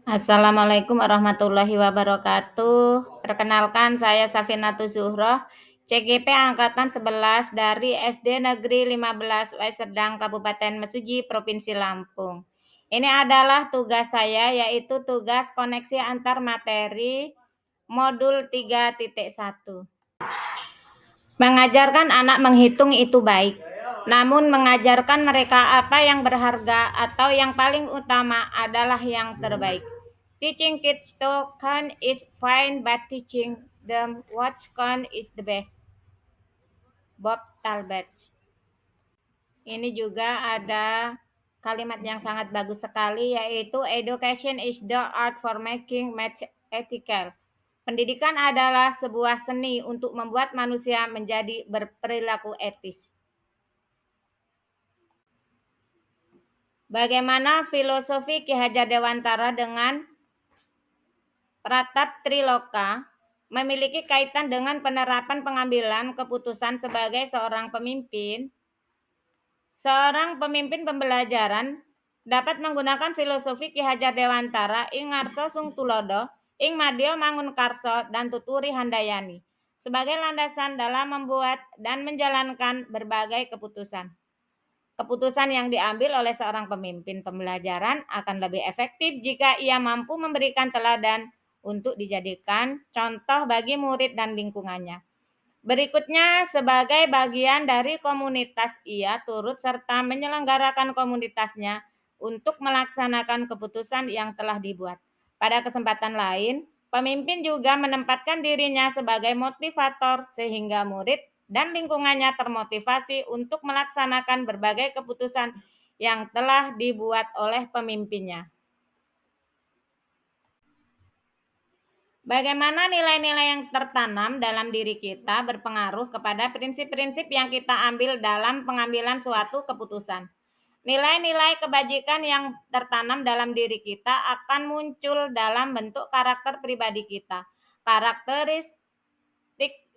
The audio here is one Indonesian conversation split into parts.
Assalamualaikum warahmatullahi wabarakatuh. Perkenalkan saya Safinatul Zuhroh, CGP angkatan 11 dari SD Negeri 15 Waiserdang Kabupaten Mesuji, Provinsi Lampung. Ini adalah tugas saya, yaitu tugas koneksi antar materi modul 3.1. Mengajarkan anak menghitung itu baik, namun mengajarkan mereka apa yang berharga atau yang paling utama adalah yang terbaik. Teaching kids to count is fine, but teaching them what count is the best. Bob Talbot. Ini juga ada kalimat yang sangat bagus sekali, yaitu education is the art for making math ethical. Pendidikan adalah sebuah seni untuk membuat manusia menjadi berperilaku etis. Bagaimana filosofi Ki Hajar Dewantara dengan Pratap Triloka memiliki kaitan dengan penerapan pengambilan keputusan sebagai seorang pemimpin? Seorang pemimpin pembelajaran dapat menggunakan filosofi Ki Hajar Dewantara ing ngarsa sung tulodo, ing madya mangunkarsa dan tuturi handayani sebagai landasan dalam membuat dan menjalankan berbagai keputusan. Keputusan yang diambil oleh seorang pemimpin pembelajaran akan lebih efektif jika ia mampu memberikan teladan untuk dijadikan contoh bagi murid dan lingkungannya. Berikutnya, sebagai bagian dari komunitas, ia turut serta menyelenggarakan komunitasnya untuk melaksanakan keputusan yang telah dibuat. Pada kesempatan lain, pemimpin juga menempatkan dirinya sebagai motivator sehingga murid dan lingkungannya termotivasi untuk melaksanakan berbagai keputusan yang telah dibuat oleh pemimpinnya. Bagaimana nilai-nilai yang tertanam dalam diri kita berpengaruh kepada prinsip-prinsip yang kita ambil dalam pengambilan suatu keputusan. Nilai-nilai kebajikan yang tertanam dalam diri kita akan muncul dalam bentuk karakter pribadi kita. Karakteristik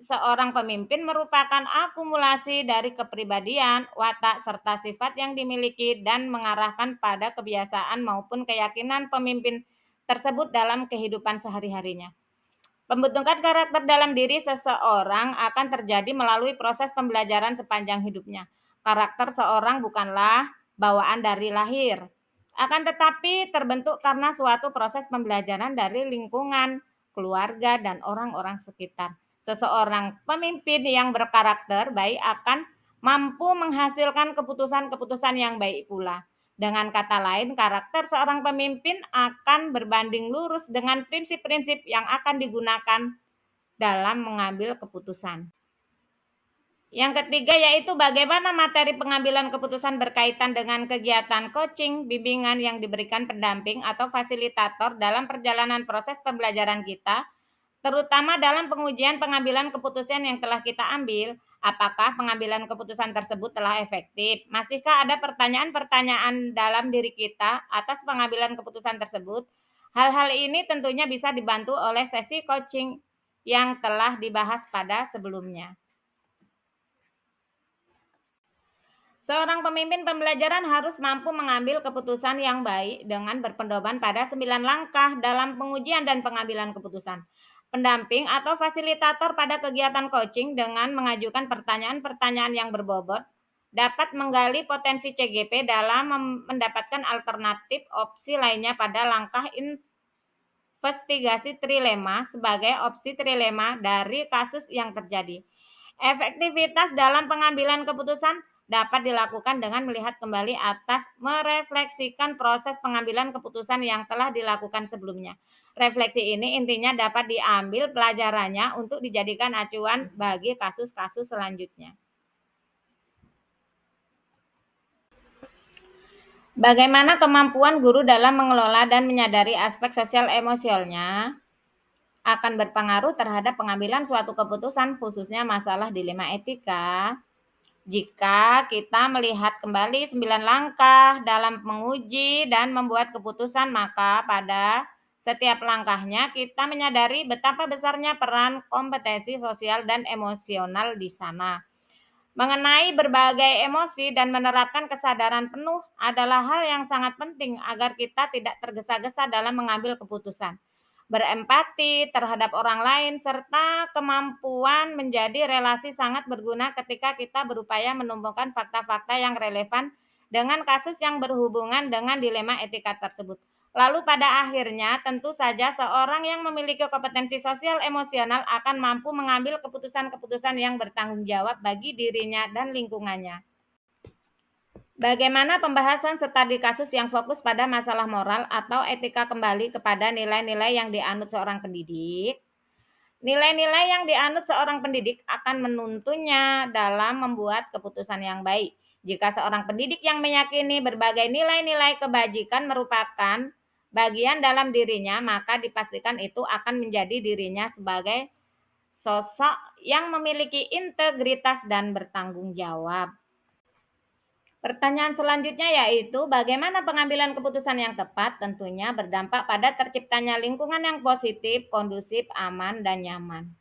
seorang pemimpin merupakan akumulasi dari kepribadian, watak, serta sifat yang dimiliki dan mengarahkan pada kebiasaan maupun keyakinan pemimpin tersebut dalam kehidupan sehari-harinya. Pembentukan karakter dalam diri seseorang akan terjadi melalui proses pembelajaran sepanjang hidupnya. Karakter seorang bukanlah bawaan dari lahir, akan tetapi terbentuk karena suatu proses pembelajaran dari lingkungan, keluarga, dan orang-orang sekitar. Seseorang pemimpin yang berkarakter baik akan mampu menghasilkan keputusan-keputusan yang baik pula. Dengan kata lain, karakter seorang pemimpin akan berbanding lurus dengan prinsip-prinsip yang akan digunakan dalam mengambil keputusan. Yang ketiga yaitu bagaimana materi pengambilan keputusan berkaitan dengan kegiatan coaching, bimbingan yang diberikan pendamping atau fasilitator dalam perjalanan proses pembelajaran kita, terutama dalam pengujian pengambilan keputusan yang telah kita ambil. Apakah pengambilan keputusan tersebut telah efektif? Masihkah ada pertanyaan-pertanyaan dalam diri kita atas pengambilan keputusan tersebut? Hal-hal ini tentunya bisa dibantu oleh sesi coaching yang telah dibahas pada sebelumnya. Seorang pemimpin pembelajaran harus mampu mengambil keputusan yang baik dengan berpedoman pada 9 langkah dalam pengujian dan pengambilan keputusan. Pendamping atau fasilitator pada kegiatan coaching dengan mengajukan pertanyaan-pertanyaan yang berbobot dapat menggali potensi CGP dalam mendapatkan alternatif opsi lainnya pada langkah investigasi trilema sebagai opsi trilema dari kasus yang terjadi. Efektivitas dalam pengambilan keputusan dapat dilakukan dengan melihat kembali atas merefleksikan proses pengambilan keputusan yang telah dilakukan sebelumnya. Refleksi ini intinya dapat diambil pelajarannya untuk dijadikan acuan bagi kasus-kasus selanjutnya. Bagaimana kemampuan guru dalam mengelola dan menyadari aspek sosial emosionalnya akan berpengaruh terhadap pengambilan suatu keputusan, khususnya masalah dilema etika. Jika kita melihat kembali 9 langkah dalam menguji dan membuat keputusan, maka pada setiap langkahnya kita menyadari betapa besarnya peran kompetensi sosial dan emosional di sana. mengenai berbagai emosi dan menerapkan kesadaran penuh adalah hal yang sangat penting agar kita tidak tergesa-gesa dalam mengambil keputusan. Berempati terhadap orang lain serta kemampuan menjadi relasi sangat berguna ketika kita berupaya menemukan fakta-fakta yang relevan dengan kasus yang berhubungan dengan dilema etika tersebut. Lalu pada akhirnya tentu saja seorang yang memiliki kompetensi sosial emosional akan mampu mengambil keputusan-keputusan yang bertanggung jawab bagi dirinya dan lingkungannya. Bagaimana pembahasan studi kasus yang fokus pada masalah moral atau etika kembali kepada nilai-nilai yang dianut seorang pendidik? Nilai-nilai yang dianut seorang pendidik akan menuntunnya dalam membuat keputusan yang baik. Jika seorang pendidik yang meyakini berbagai nilai-nilai kebajikan merupakan bagian dalam dirinya, maka dipastikan itu akan menjadi dirinya sebagai sosok yang memiliki integritas dan bertanggung jawab. Pertanyaan selanjutnya yaitu bagaimana pengambilan keputusan yang tepat tentunya berdampak pada terciptanya lingkungan yang positif, kondusif, aman, dan nyaman.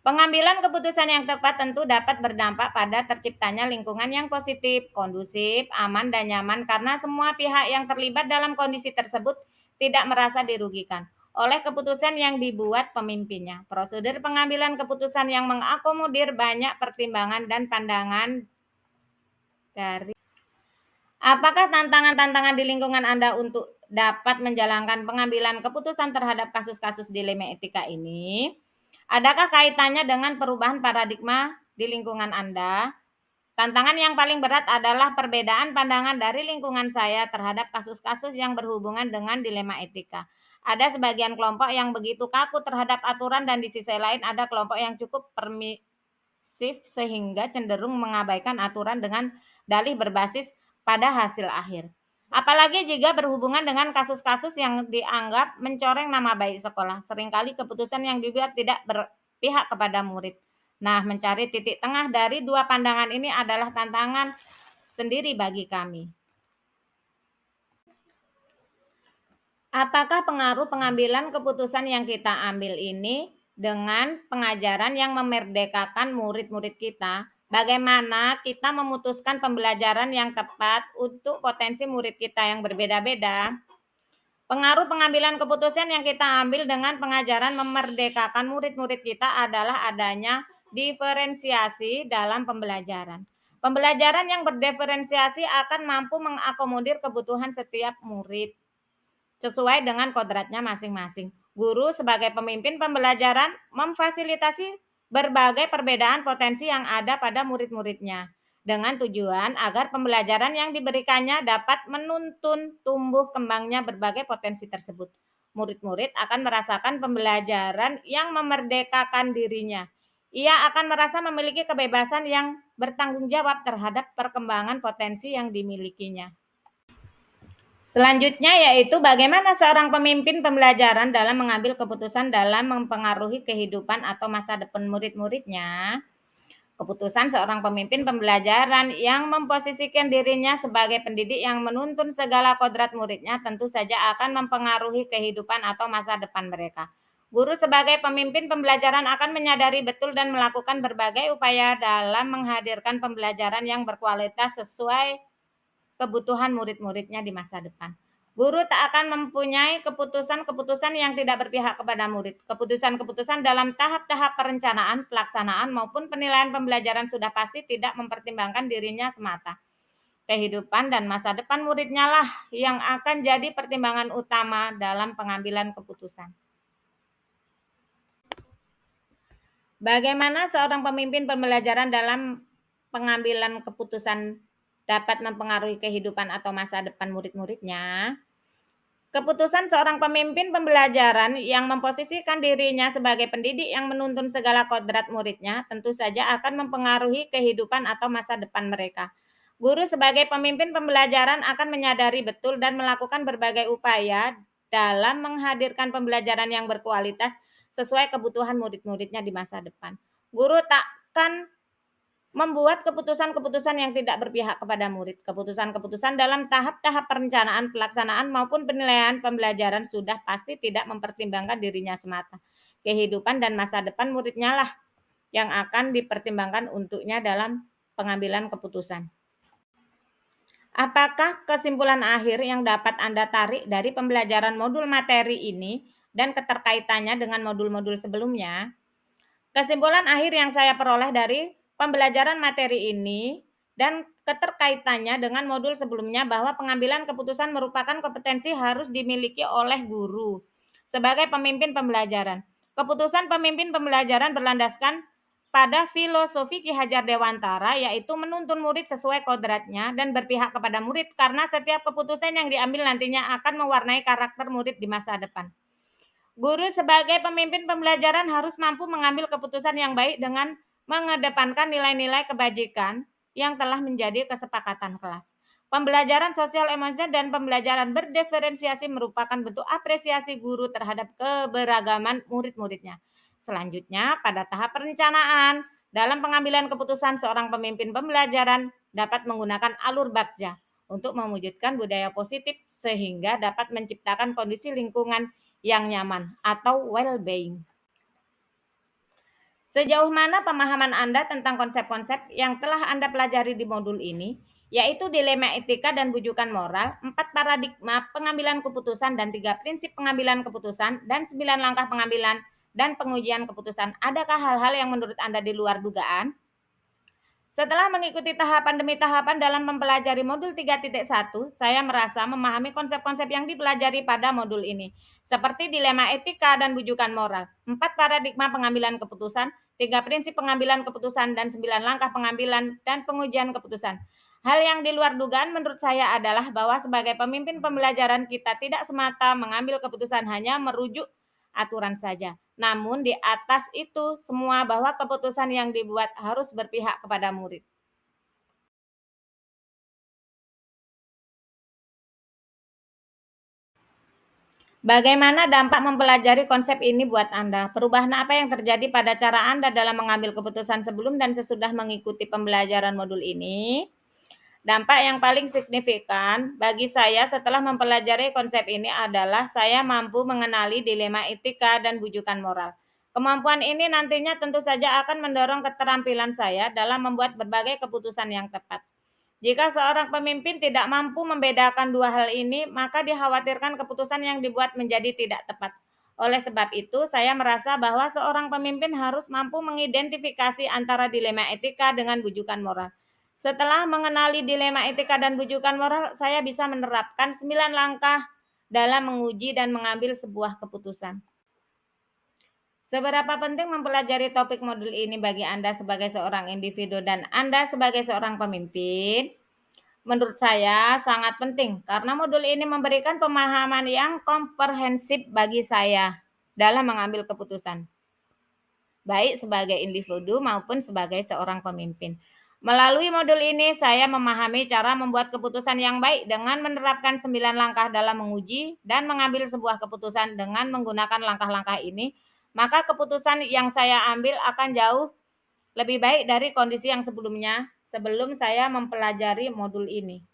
Pengambilan keputusan yang tepat tentu dapat berdampak pada terciptanya lingkungan yang positif, kondusif, aman, dan nyaman karena semua pihak yang terlibat dalam kondisi tersebut tidak merasa dirugikan oleh keputusan yang dibuat pemimpinnya. Prosedur pengambilan keputusan yang mengakomodir banyak pertimbangan dan pandangan dari apakah tantangan-tantangan di lingkungan Anda untuk dapat menjalankan pengambilan keputusan terhadap kasus-kasus dilema etika ini? Adakah kaitannya dengan perubahan paradigma di lingkungan Anda? Tantangan yang paling berat adalah perbedaan pandangan dari lingkungan saya terhadap kasus-kasus yang berhubungan dengan dilema etika. Ada sebagian kelompok yang begitu kaku terhadap aturan dan di sisi lain ada kelompok yang cukup permisif sehingga cenderung mengabaikan aturan dengan dalih berbasis pada hasil akhir. Apalagi jika berhubungan dengan kasus-kasus yang dianggap mencoreng nama baik sekolah. Seringkali keputusan yang dibuat tidak berpihak kepada murid. Nah, mencari titik tengah dari dua pandangan ini adalah tantangan sendiri bagi kami. Apakah pengaruh pengambilan keputusan yang kita ambil ini dengan pengajaran yang memerdekakan murid-murid kita? Bagaimana kita memutuskan pembelajaran yang tepat untuk potensi murid kita yang berbeda-beda? Pengaruh pengambilan keputusan yang kita ambil dengan pengajaran memerdekakan murid-murid kita adalah adanya diferensiasi dalam pembelajaran. Pembelajaran yang berdiferensiasi akan mampu mengakomodir kebutuhan setiap murid sesuai dengan kodratnya masing-masing. Guru sebagai pemimpin pembelajaran memfasilitasi berbagai perbedaan potensi yang ada pada murid-muridnya dengan tujuan agar pembelajaran yang diberikannya dapat menuntun tumbuh kembangnya berbagai potensi tersebut. Murid-murid akan merasakan pembelajaran yang memerdekakan dirinya. Ia akan merasa memiliki kebebasan yang bertanggung jawab terhadap perkembangan potensi yang dimilikinya. Selanjutnya yaitu bagaimana seorang pemimpin pembelajaran dalam mengambil keputusan dalam mempengaruhi kehidupan atau masa depan murid-muridnya. Keputusan seorang pemimpin pembelajaran yang memposisikan dirinya sebagai pendidik yang menuntun segala kodrat muridnya tentu saja akan mempengaruhi kehidupan atau masa depan mereka. Guru sebagai pemimpin pembelajaran akan menyadari betul dan melakukan berbagai upaya dalam menghadirkan pembelajaran yang berkualitas sesuai kebutuhan murid-muridnya di masa depan. Guru tak akan mempunyai keputusan-keputusan yang tidak berpihak kepada murid. Keputusan-keputusan dalam tahap-tahap perencanaan, pelaksanaan, maupun penilaian pembelajaran sudah pasti tidak mempertimbangkan dirinya semata. Kehidupan dan masa depan muridnya lah yang akan jadi pertimbangan utama dalam pengambilan keputusan. Bagaimana seorang pemimpin pembelajaran dalam pengambilan keputusan dapat mempengaruhi kehidupan atau masa depan murid-muridnya? Keputusan seorang pemimpin pembelajaran yang memposisikan dirinya sebagai pendidik yang menuntun segala kodrat muridnya tentu saja akan mempengaruhi kehidupan atau masa depan mereka. Guru sebagai pemimpin pembelajaran akan menyadari betul dan melakukan berbagai upaya dalam menghadirkan pembelajaran yang berkualitas sesuai kebutuhan murid-muridnya di masa depan. Guru takkan membuat keputusan-keputusan yang tidak berpihak kepada murid. Keputusan-keputusan dalam tahap-tahap perencanaan, pelaksanaan maupun penilaian pembelajaran sudah pasti tidak mempertimbangkan dirinya semata. Kehidupan dan masa depan muridnya lah yang akan dipertimbangkan untuknya dalam pengambilan keputusan. Apakah kesimpulan akhir yang dapat Anda tarik dari pembelajaran modul materi ini dan keterkaitannya dengan modul-modul sebelumnya? Kesimpulan akhir yang saya peroleh dari pembelajaran materi ini dan keterkaitannya dengan modul sebelumnya bahwa pengambilan keputusan merupakan kompetensi harus dimiliki oleh guru sebagai pemimpin pembelajaran. Keputusan pemimpin pembelajaran berlandaskan pada filosofi Ki Hajar Dewantara, yaitu menuntun murid sesuai kodratnya dan berpihak kepada murid, karena setiap keputusan yang diambil nantinya akan mewarnai karakter murid di masa depan. Guru sebagai pemimpin pembelajaran harus mampu mengambil keputusan yang baik dengan mengedepankan nilai-nilai kebajikan yang telah menjadi kesepakatan kelas. Pembelajaran sosial emosional dan pembelajaran berdiferensiasi merupakan bentuk apresiasi guru terhadap keberagaman murid-muridnya. Selanjutnya, pada tahap perencanaan, dalam pengambilan keputusan seorang pemimpin pembelajaran dapat menggunakan alur bakja untuk mewujudkan budaya positif sehingga dapat menciptakan kondisi lingkungan yang nyaman atau well-being. Sejauh mana pemahaman Anda tentang konsep-konsep yang telah Anda pelajari di modul ini, yaitu dilema etika dan bujukan moral, 4 paradigma pengambilan keputusan dan 3 prinsip pengambilan keputusan, dan 9 langkah pengambilan dan pengujian keputusan. Adakah hal-hal yang menurut Anda di luar dugaan? Setelah mengikuti tahapan demi tahapan dalam mempelajari modul 3.1, saya merasa memahami konsep-konsep yang dipelajari pada modul ini, seperti dilema etika dan bujukan moral, 4 paradigma pengambilan keputusan, 3 prinsip pengambilan keputusan, dan 9 langkah pengambilan dan pengujian keputusan. Hal yang di luar dugaan menurut saya adalah bahwa sebagai pemimpin pembelajaran kita tidak semata mengambil keputusan hanya merujuk aturan saja. Namun di atas itu semua bahwa keputusan yang dibuat harus berpihak kepada murid. Bagaimana dampak mempelajari konsep ini buat Anda? Perubahan apa yang terjadi pada cara Anda dalam mengambil keputusan sebelum dan sesudah mengikuti pembelajaran modul ini? Dampak yang paling signifikan bagi saya setelah mempelajari konsep ini adalah saya mampu mengenali dilema etika dan bujukan moral. Kemampuan ini nantinya tentu saja akan mendorong keterampilan saya dalam membuat berbagai keputusan yang tepat. Jika seorang pemimpin tidak mampu membedakan dua hal ini, maka dikhawatirkan keputusan yang dibuat menjadi tidak tepat. Oleh sebab itu, saya merasa bahwa seorang pemimpin harus mampu mengidentifikasi antara dilema etika dengan bujukan moral. Setelah mengenali dilema etika dan bujukan moral, saya bisa menerapkan 9 langkah dalam menguji dan mengambil sebuah keputusan. Seberapa penting mempelajari topik modul ini bagi Anda sebagai seorang individu dan Anda sebagai seorang pemimpin? Menurut saya sangat penting karena modul ini memberikan pemahaman yang komprehensif bagi saya dalam mengambil keputusan, baik sebagai individu maupun sebagai seorang pemimpin. Melalui modul ini, saya memahami cara membuat keputusan yang baik dengan menerapkan 9 langkah dalam menguji dan mengambil sebuah keputusan dengan menggunakan langkah-langkah ini, maka keputusan yang saya ambil akan jauh lebih baik dari kondisi yang sebelumnya sebelum saya mempelajari modul ini.